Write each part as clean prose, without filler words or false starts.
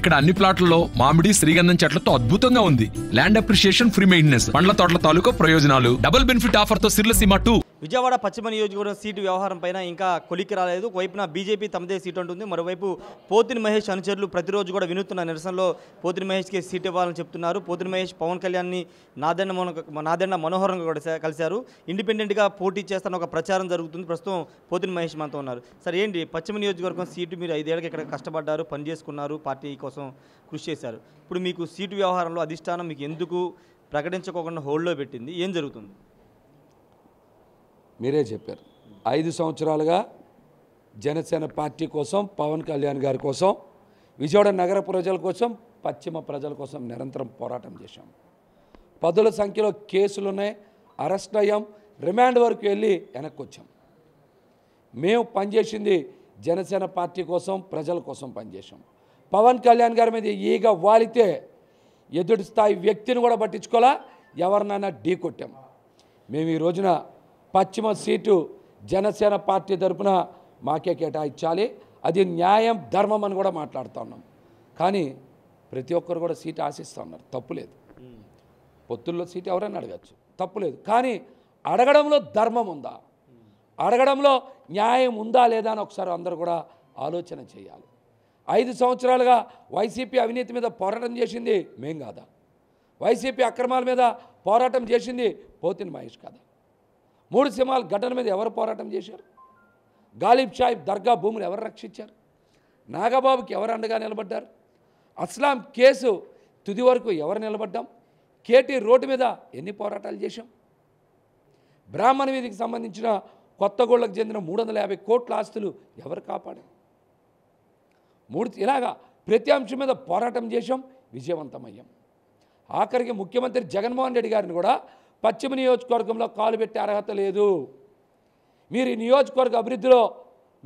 ఇక్కడ అన్ని ప్లాట్లలో మామిడి శ్రీగంధం చెట్లతో అద్భుతంగా ఉంది. ల్యాండ్ అప్రిషియేషన్, ఫ్రీ మెయింటెనెన్స్, పండ్ల తోటల తాలూకా ప్రయోజనాలు, డబుల్ బెనిఫిట్ ఆఫర్ తో సిర్లసీమ 2. విజయవాడ పశ్చిమ నియోజకవర్గం సీటు వ్యవహారం పైన ఇంకా కొలిక్కి రాలేదు. ఒకవైపున బీజేపీ తమదే సీటు ఉంటుంది, మరోవైపు పోతిని మహేష్ అనుచరులు ప్రతిరోజు కూడా వినూత్న నిరసనలో పోతిని మహేష్కి సీటు ఇవ్వాలని చెప్తున్నారు. పోతిని మహేష్ పవన్ కళ్యాణ్ని నాదెండ మనోహరంగా కూడా కలిశారు. ఇండిపెండెంట్గా పోటీ చేస్తాన ఒక ప్రచారం జరుగుతుంది. ప్రస్తుతం పోతిని మహేష్ మనతో ఉన్నారు. సార్, ఏంటి పశ్చిమ నియోజకవర్గం సీటు మీరు 5 ఏళ్ళకి ఇక్కడ కష్టపడ్డారు, పని చేసుకున్నారు, పార్టీ కోసం కృషి చేశారు. ఇప్పుడు మీకు సీటు వ్యవహారంలో అధిష్టానం మీకు ఎందుకు ప్రకటించుకోకుండా హోల్డ్లో పెట్టింది? ఏం జరుగుతుంది? మీరే చెప్పారు, 5 సంవత్సరాలుగా జనసేన పార్టీ కోసం, పవన్ కళ్యాణ్ గారి కోసం, విజయవాడ నగర ప్రజల కోసం, పశ్చిమ ప్రజల కోసం నిరంతరం పోరాటం చేశాం. 10ల సంఖ్యలో కేసులు ఉన్నాయి, అరెస్ట్ అయ్యాం, రిమాండ్ వరకు వెళ్ళి వెనక్కి వచ్చాం. మేము పనిచేసింది జనసేన పార్టీ కోసం, ప్రజల కోసం పనిచేసాం. పవన్ కళ్యాణ్ గారి మీద ఈగ వాలితే ఎదుటి స్థాయి వ్యక్తిని కూడా పట్టించుకోవాలా, ఎవరినైనా ఢీ కొట్టాం. మేము ఈ రోజున పశ్చిమ సీటు జనసేన పార్టీ తరఫున మాకే కేటాయించాలి, అది న్యాయం, ధర్మం అని కూడా మాట్లాడుతూ ఉన్నాం. కానీ ప్రతి ఒక్కరు కూడా సీటు ఆశిస్తూ ఉన్నారు, తప్పులేదు. పొత్తుల్లో సీటు ఎవరైనా అడగచ్చు, తప్పులేదు. కానీ అడగడంలో ధర్మం ఉందా, అడగడంలో న్యాయం ఉందా లేదా అని ఒకసారి అందరూ కూడా ఆలోచన చేయాలి. 5 సంవత్సరాలుగా వైసీపీ అవినీతి మీద పోరాటం చేసింది మేం కాదా? వైసీపీ అక్రమాల మీద పోరాటం చేసింది పోతిని మహేష్ కాదా? 3 సింహాల ఘటన మీద ఎవరు పోరాటం చేశారు? గాలిబ్ సాహిబ్ దర్గా భూములు ఎవరు రక్షించారు? నాగబాబుకి ఎవరు అండగా నిలబడ్డారు? అస్లాం కేసు తుది వరకు ఎవరు నిలబడ్డాం? కేటీ రోడ్డు మీద ఎన్ని పోరాటాలు చేశాం? బ్రాహ్మణ వీధికి సంబంధించిన కొత్తగూళ్ళకు చెందిన 350 కోట్ల ఆస్తులు ఎవరు కాపాడారు? ఇలాగా ప్రతి అంశం మీద పోరాటం చేశాం, విజయవంతమయ్యాం. ఆఖరికి ముఖ్యమంత్రి జగన్మోహన్ రెడ్డి గారిని కూడా పశ్చిమ నియోజకవర్గంలో కాలు పెట్టే అర్హత లేదు, మీరు ఈ నియోజకవర్గ అభివృద్ధిలో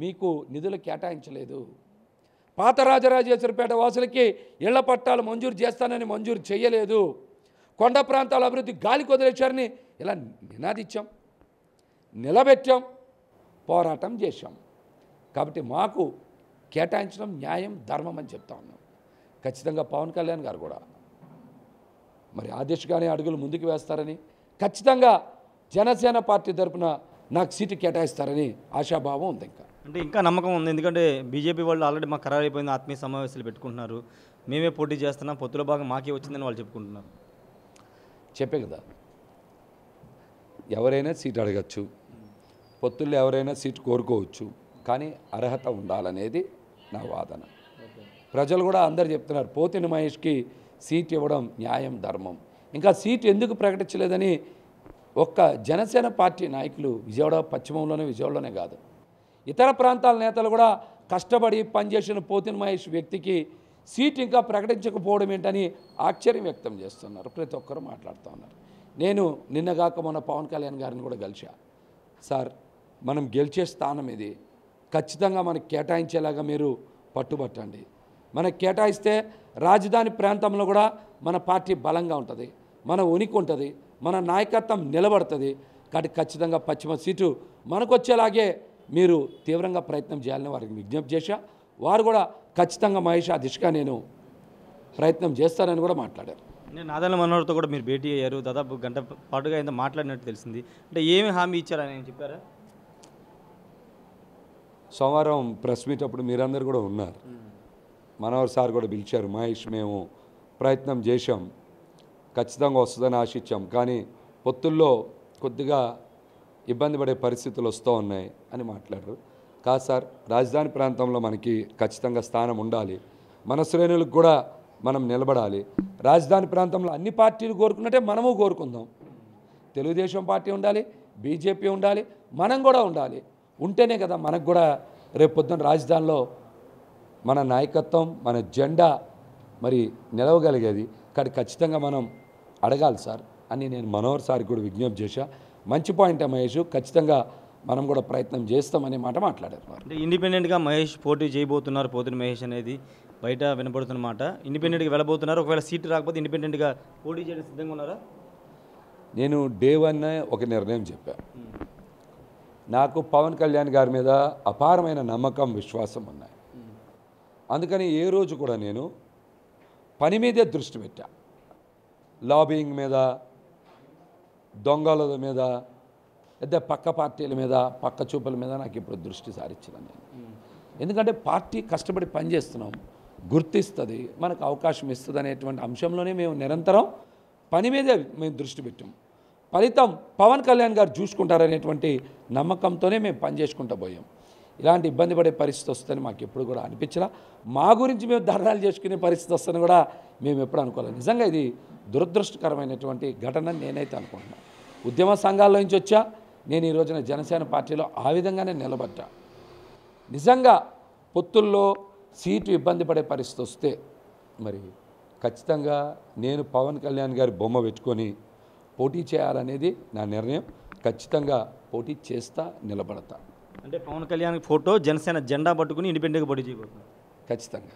మీకు నిధులు కేటాయించలేదు, పాత రాజరాజేశ్వరపేట వాసులకి ఇళ్ల పట్టాలు మంజూరు చేస్తానని మంజూరు చేయలేదు, కొండ ప్రాంతాల అభివృద్ధి గాలికి వదిలేశారని ఇలా నినాదించాం, నిలబెట్టాం, పోరాటం చేశాం. కాబట్టి మాకు కేటాయించడం న్యాయం, ధర్మం అని చెప్తా ఉన్నాం. ఖచ్చితంగా పవన్ కళ్యాణ్ గారు కూడా మరి ఆ దిశగానే అడుగులు ముందుకు వేస్తారని, ఖచ్చితంగా జనసేన పార్టీ తరఫున నాకు సీటు కేటాయిస్తారని ఆశాభావం ఉంది. ఇంకా నమ్మకం ఉంది, ఎందుకంటే బీజేపీ వాళ్ళు ఆల్రెడీ మాకు ఖరారైపోయింది, ఆత్మీయ సమావేశాలు పెట్టుకుంటున్నారు, మేమే పోటీ చేస్తున్నాం, పొత్తుల భాగం మాకే వచ్చిందని వాళ్ళు చెప్పుకుంటున్నారు. చెప్పే కదా, ఎవరైనా సీటు అడగచ్చు, పొత్తుల్లో ఎవరైనా సీటు కోరుకోవచ్చు, కానీ అర్హత ఉండాలనేది నా వాదన. ప్రజలు కూడా అందరు చెప్తున్నారు పోతిని మహేష్కి సీట్ ఇవ్వడం న్యాయం, ధర్మం. ఇంకా సీట్ ఎందుకు ప్రకటించలేదని ఒక్క జనసేన పార్టీ నాయకులు విజయవాడ పశ్చిమంలోనే, విజయవాడలోనే కాదు, ఇతర ప్రాంతాల నేతలు కూడా కష్టపడి పనిచేసిన పోతిని మహేష్ వ్యక్తికి సీట్ ఇంకా ప్రకటించకపోవడం ఏంటని ఆశ్చర్యం వ్యక్తం చేస్తున్నారు. ప్రతి ఒక్కరు మాట్లాడుతూ ఉన్నారు. నేను నిన్నగాక మొన్న పవన్ కళ్యాణ్ గారిని కూడా కలిసా. సార్, మనం గెలిచే స్థానం ఇది, ఖచ్చితంగా మనకు కేటాయించేలాగా మీరు పట్టుబట్టండి. మనకు కేటాయిస్తే రాజధాని ప్రాంతంలో కూడా మన పార్టీ బలంగా ఉంటుంది, మన ఉనికి ఉంటుంది, మన నాయకత్వం నిలబడుతుంది. కాబట్టి ఖచ్చితంగా పశ్చిమ సీటు మనకు వచ్చేలాగే మీరు తీవ్రంగా ప్రయత్నం చేయాలని వారికి విజ్ఞప్తి చేశా. వారు కూడా ఖచ్చితంగా మహేష్ ఆ దిశగా నేను ప్రయత్నం చేస్తానని కూడా మాట్లాడారు. నేను నాదెండ్ల మనోహర్తో కూడా మీరు భేటీ అయ్యారు, దాదాపు గంట పాటుగా ఎంత మాట్లాడినట్టు తెలిసింది. అంటే ఏమి హామీ ఇచ్చారని నేను చెప్పారా? సోమవారం ప్రెస్ మీట్ అప్పుడు మీరందరూ కూడా ఉన్నారు, మనోహర్ సార్ కూడా పిలిచారు. మహేష్, మేము ప్రయత్నం చేశాం, ఖచ్చితంగా వస్తుందని ఆశించాం, కానీ పొత్తుల్లో కొద్దిగా ఇబ్బంది పడే పరిస్థితులు వస్తూ ఉన్నాయి అని మాట్లాడారు. కాదు సార్, రాజధాని ప్రాంతంలో మనకి ఖచ్చితంగా స్థానం ఉండాలి, మన శ్రేణులకు కూడా మనం నిలబడాలి. రాజధాని ప్రాంతంలో అన్ని పార్టీలు కోరుకున్నట్టే మనము కోరుకుందాం. తెలుగుదేశం పార్టీ ఉండాలి, బీజేపీ ఉండాలి, మనం కూడా ఉండాలి. ఉంటేనే కదా మనకు కూడా రేపు పొద్దున్న రాజధానిలో మన నాయకత్వం, మన జెండా మరి నిలవగలిగేది. కాబట్టి ఖచ్చితంగా మనం అడగాలి సార్ అని నేను మనోహర్ సార్కి కూడా విజ్ఞప్తి చేశా. మంచి పాయింట్ మహేష్, ఖచ్చితంగా మనం కూడా ప్రయత్నం చేస్తామనే మాట మాట్లాడారు. అంటే ఇండిపెండెంట్గా మహేష్ పోటీ చేయబోతున్నారు, పోతిని మహేష్ అనేది బయట వినపడుతున్న మాట. ఇండిపెండెంట్గా వెళ్ళబోతున్నారు, ఒకవేళ సీటు రాకపోతే ఇండిపెండెంట్గా పోటీ చేయడం సిద్ధంగా ఉన్నారా? నేను డే 1 ఒక నిర్ణయం చెప్పాను. నాకు పవన్ కళ్యాణ్ గారి మీద అపారమైన నమ్మకం, విశ్వాసం ఉన్నాయి. అందుకని ఏ రోజు కూడా నేను పని మీదే దృష్టి పెట్టా. లాబింగ్ మీద, దొంగల మీద, లేదా పక్క పార్టీల మీద, పక్క చూపుల మీద నాకు ఇప్పుడు దృష్టి సారించాను నేను. ఎందుకంటే పార్టీ కష్టపడి పనిచేస్తున్నాం, గుర్తిస్తుంది, మనకు అవకాశం ఇస్తుంది అనేటువంటి అంశంలోనే మేము నిరంతరం పని మీదే మేము దృష్టి పెట్టాం. ఫలితం పవన్ కళ్యాణ్ గారు చూసుకుంటారనేటువంటి నమ్మకంతోనే మేము పనిచేసుకుంటూ పోయాం. ఇలాంటి ఇబ్బంది పడే పరిస్థితి వస్తుందని మాకు ఎప్పుడు కూడా అనిపించలా. మా గురించి మేము ధర్నాలు చేసుకునే పరిస్థితి వస్తుందని కూడా మేము ఎప్పుడు అనుకోలేదు. నిజంగా ఇది దురదృష్టకరమైనటువంటి ఘటన నేనైతే అనుకుంటున్నాను. ఉద్యమ సంఘాల్లో నుంచి వచ్చా, నేను ఈ రోజున జనసేన పార్టీలో ఆ విధంగానే నిలబడ్డా. నిజంగా పొత్తుల్లో సీటు ఇబ్బంది పడే పరిస్థితి వస్తే మరి ఖచ్చితంగా నేను పవన్ కళ్యాణ్ గారి బొమ్మ పెట్టుకొని పోటీ చేయాలనేది నా నిర్ణయం. ఖచ్చితంగా పోటీ చేస్తా, నిలబడతా. అంటే పవన్ కళ్యాణ్ ఫోటో జనసేన జెండా పట్టుకుని ఇండిపెండెంట్గా పోటీ చేయబోతున్నారు. ఖచ్చితంగా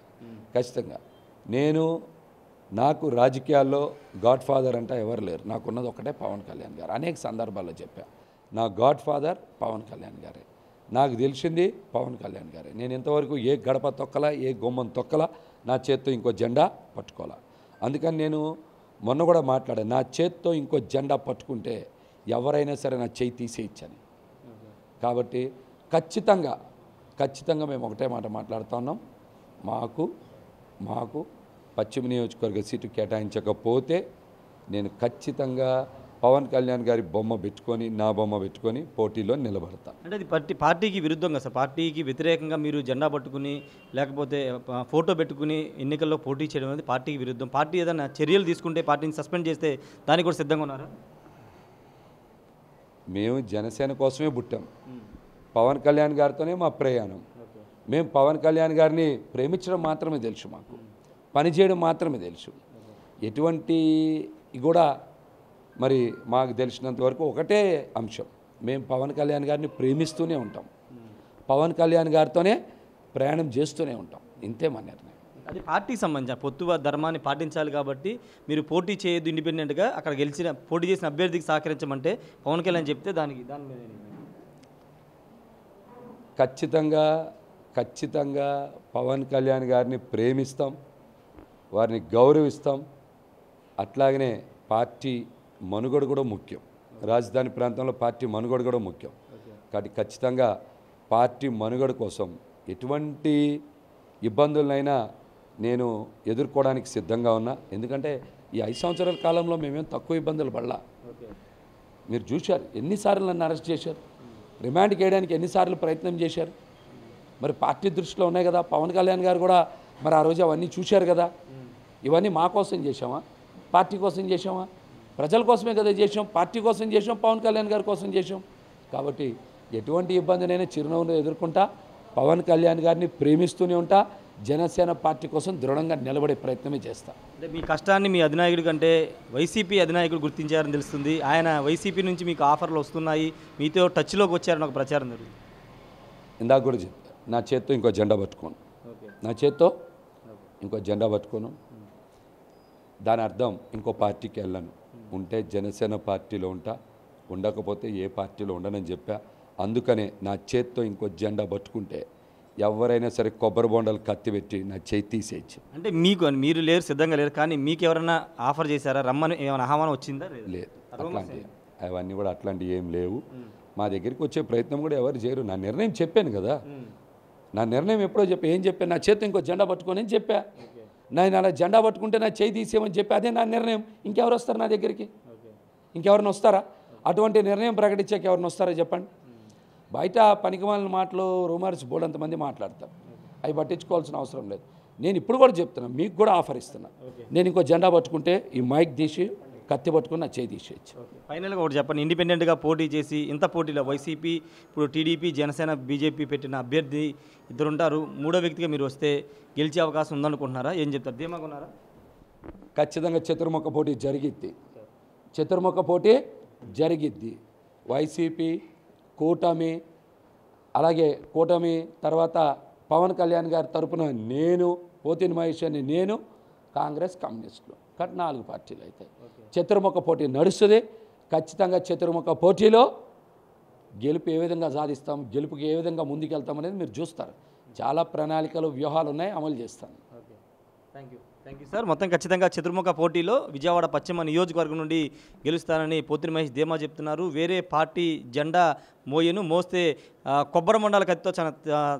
నాకు రాజకీయాల్లో గాడ్ ఫాదర్ అంటే ఎవరు లేరు. నాకున్నది ఒకటే పవన్ కళ్యాణ్ గారు. అనేక సందర్భాల్లో చెప్పా, నా గాడ్ ఫాదర్ పవన్ కళ్యాణ్ గారే. నాకు తెలిసింది పవన్ కళ్యాణ్ గారే. నేను ఇంతవరకు ఏ గడప తొక్కలా, ఏ గుమ్మం తొక్కలా, నా చేత్తో ఇంకో జెండా పట్టుకోవాలా. అందుకని నేను మొన్న కూడా మాట్లాడాను, నా చేత్తో ఇంకో జెండా పట్టుకుంటే ఎవరైనా సరే నా చేయి తీసేయచ్చని. కాబట్టి ఖచ్చితంగా మేము ఒకటే మాట మాట్లాడుతూ ఉన్నాం. మాకు పశ్చిమ నియోజకవర్గ సీటు కేటాయించకపోతే నేను ఖచ్చితంగా పవన్ కళ్యాణ్ గారి బొమ్మ పెట్టుకొని, నా బొమ్మ పెట్టుకొని పోటీలో నిలబడతా. అంటే అది పార్టీకి విరుద్ధంగా సార్, పార్టీకి వ్యతిరేకంగా మీరు జెండా పట్టుకుని లేకపోతే ఫోటో పెట్టుకుని ఎన్నికల్లో పోటీ చేయడం అనేది పార్టీకి విరుద్ధం. పార్టీ ఏదైనా చర్యలు తీసుకుంటే, పార్టీని సస్పెండ్ చేస్తే దానికి కూడా సిద్ధంగా ఉన్నారా? మేము జనసేన కోసమే పుట్టాం. పవన్ కళ్యాణ్ గారితోనే మా ప్రయాణం. మేము పవన్ కళ్యాణ్ గారిని ప్రేమించడం మాత్రమే తెలుసు, మాకు పనిచేయడం మాత్రమే తెలుసు. ఎటువంటి కూడా మరి మాకు తెలిసినంత వరకు ఒకటే అంశం, మేము పవన్ కళ్యాణ్ గారిని ప్రేమిస్తూనే ఉంటాం, పవన్ కళ్యాణ్ గారితోనే ప్రయాణం చేస్తూనే ఉంటాం. ఇంతే మా నిర్ణయం. అది పార్టీకి సంబంధించిన పొత్తు ధర్మాన్ని పాటించాలి కాబట్టి మీరు పోటీ చేయొద్దు, ఇండిపెండెంట్గా అక్కడ పోటీ చేసిన అభ్యర్థికి సహకరించమంటే పవన్ కళ్యాణ్ చెప్తే దాని మీద ఖచ్చితంగా పవన్ కళ్యాణ్ గారిని ప్రేమిస్తాం, వారిని గౌరవిస్తాం. అట్లాగనే పార్టీ మనుగడ కూడా ముఖ్యం. రాజధాని ప్రాంతంలో పార్టీ మనుగడ కూడా ముఖ్యం. కాబట్టి ఖచ్చితంగా పార్టీ మనుగడ కోసం ఎటువంటి ఇబ్బందులైనా నేను ఎదుర్కోవడానికి సిద్ధంగా ఉన్నా. ఎందుకంటే ఈ 5 సంవత్సరాల కాలంలో మేమేం తక్కువ ఇబ్బందులు పడలా. మీరు చూశారు, ఎన్నిసార్లు నన్ను అరెస్ట్ చేశారు, రిమాండ్కి వేయడానికి ఎన్నిసార్లు ప్రయత్నం చేశారు. మరి పార్టీ దృష్టిలో ఉన్నాయి కదా. పవన్ కళ్యాణ్ గారు కూడా మరి ఆ రోజు అవన్నీ చూశారు కదా. ఇవన్నీ మా కోసం చేసామా, పార్టీ కోసం చేసామా? ప్రజల కోసమే కదా చేసాం, పార్టీ కోసం చేసాం, పవన్ కళ్యాణ్ గారి కోసం చేసాం. కాబట్టి ఎటువంటి ఇబ్బందినైనా చిరునవ్వును ఎదుర్కొంటా, పవన్ కళ్యాణ్ గారిని ప్రేమిస్తూనే ఉంటా, జనసేన పార్టీ కోసం దృఢంగా నిలబడే ప్రయత్నమే చేస్తా. అంటే మీ కష్టాన్ని మీ అధినాయకుడి కంటే వైసీపీ అధినాయకుడు గుర్తించారని తెలుస్తుంది. ఆయన వైసీపీ నుంచి మీకు ఆఫర్లు వస్తున్నాయి, మీతో టచ్లోకి వచ్చారని ఒక ప్రచారం జరుగుతుంది. ఇందాక కూడా చెప్పా, నా చేత్తో ఇంకో జెండా పట్టుకోను, నా చేత్తో ఇంకో జెండా పట్టుకోను. దాని అర్థం ఇంకో పార్టీకి వెళ్ళను. ఉంటే జనసేన పార్టీలో ఉంటా, ఉండకపోతే ఏ పార్టీలో ఉండనని చెప్పా. అందుకనే నా చేత్తో ఇంకో జెండా పట్టుకుంటే ఎవరైనా సరే కొబ్బరి బొండాలు కత్తి పెట్టి నా చేయి తీసేయచ్చు. అంటే మీరు లేరు, సిద్ధంగా లేరు, కానీ మీకు ఎవరైనా ఆఫర్ చేశారా, రమ్మని ఏమైనా ఆహ్వానం వచ్చిందా? లేదు, అవన్నీ కూడా అట్లాంటివి ఏం లేవు. మా దగ్గరికి వచ్చే ప్రయత్నం కూడా ఎవరు చేయరు. నా నిర్ణయం చెప్పాను కదా, నా నిర్ణయం ఎప్పుడో చెప్పా. ఏం చెప్పాను? నా చేత్తో ఇంకో జెండా పట్టుకొని అని చెప్పా. నేను అలా జెండా పట్టుకుంటే నా చేయి తీసేయమని చెప్పి, అదే నా నిర్ణయం. ఇంకెవరు వస్తారు నా దగ్గరికి? ఇంకెవరిని వస్తారా? అటువంటి నిర్ణయం ప్రకటించాక ఎవరిని వస్తారో చెప్పండి. బయట పనికిమాలిన మాటలు, రూమర్స్ బోర్డంతమంది మాట్లాడతారు, అవి పట్టించుకోవాల్సిన అవసరం లేదు. నేను ఇప్పుడు కూడా చెప్తున్నాను, మీకు కూడా ఆఫర్ ఇస్తున్నా. నేను ఇంకో జెండా పట్టుకుంటే ఈ మైక్ తీసి కత్తి పట్టుకుని నా చేయి తీసేయచ్చు. ఫైనల్గా ఒకటి చెప్పండి, ఇండిపెండెంట్గా పోటీ చేసి ఇంత పోటీలో వైసీపీ, ఇప్పుడు టీడీపీ, జనసేన, బీజేపీ పెట్టిన అభ్యర్థి ఇద్దరుంటారు, మూడో వ్యక్తిగా మీరు వస్తే గెలిచే అవకాశం ఉందనుకుంటున్నారా? ఏం చెప్తారు, ధీమాగా ఉన్నారా? ఖచ్చితంగా చతుర్ముఖ పోటీ జరిగిద్ది. చతుర్ముఖ పోటీ జరిగిద్ది. వైసీపీ, కూటమి, అలాగే కూటమి తర్వాత పవన్ కళ్యాణ్ గారి తరపున నేను, పోతిని మహేష్ అని నేను, కాంగ్రెస్, కమ్యూనిస్టులు, కాబట్టి 4 పార్టీలు అయితే చతుర్ముఖ పోటీ నడుస్తుంది. ఖచ్చితంగా చతుర్ముఖ పోటీలో గెలుపు ఏ విధంగా సాధిస్తాం, గెలుపుకి ఏ విధంగా ముందుకెళ్తాం అనేది మీరు చూస్తారు. చాలా ప్రణాళికలు, వ్యూహాలు ఉన్నాయి, అమలు చేస్తాను. Thank you. Thank you sir. మొత్తం ఖచ్చితంగా చతుర్ముఖ పోటీలో విజయవాడ పశ్చిమ నియోజకవర్గం నుండి గెలుస్తానని పోతిరి మహేష్ ధీమా చెప్తున్నారు. వేరే పార్టీ జెండా మోస్తే కొబ్బరి మండల కత్తితో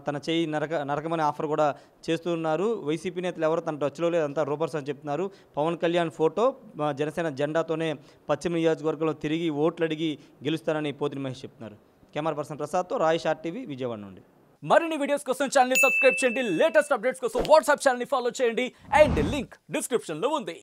తన చేయి నరకమనే ఆఫర్ కూడా చేస్తున్నారు. వైసీపీ నేతలు ఎవరు తన టచ్లో లేదంతా రూపర్స్ అని చెప్తున్నారు. పవన్ కళ్యాణ్ ఫోటో జనసేన జెండాతోనే పశ్చిమ నియోజకవర్గంలో తిరిగి ఓట్లు అడిగి గెలుస్తానని పోతిరి మహేష్ చెప్తున్నారు. Camera person ప్రసాద్తో Rayesh RTV Vijayawada నుండి. మరిన్ని వీడియోస్ కోసం ఛానల్ ని సబ్స్క్రైబ్ చేయండి. లేటెస్ట్ అప్డేట్స్ కోసం వాట్సాప్ ఛానల్ ని ఫాలో చేయండి. అండ్ లింక్ డిస్క్రిప్షన్ లో ఉంది.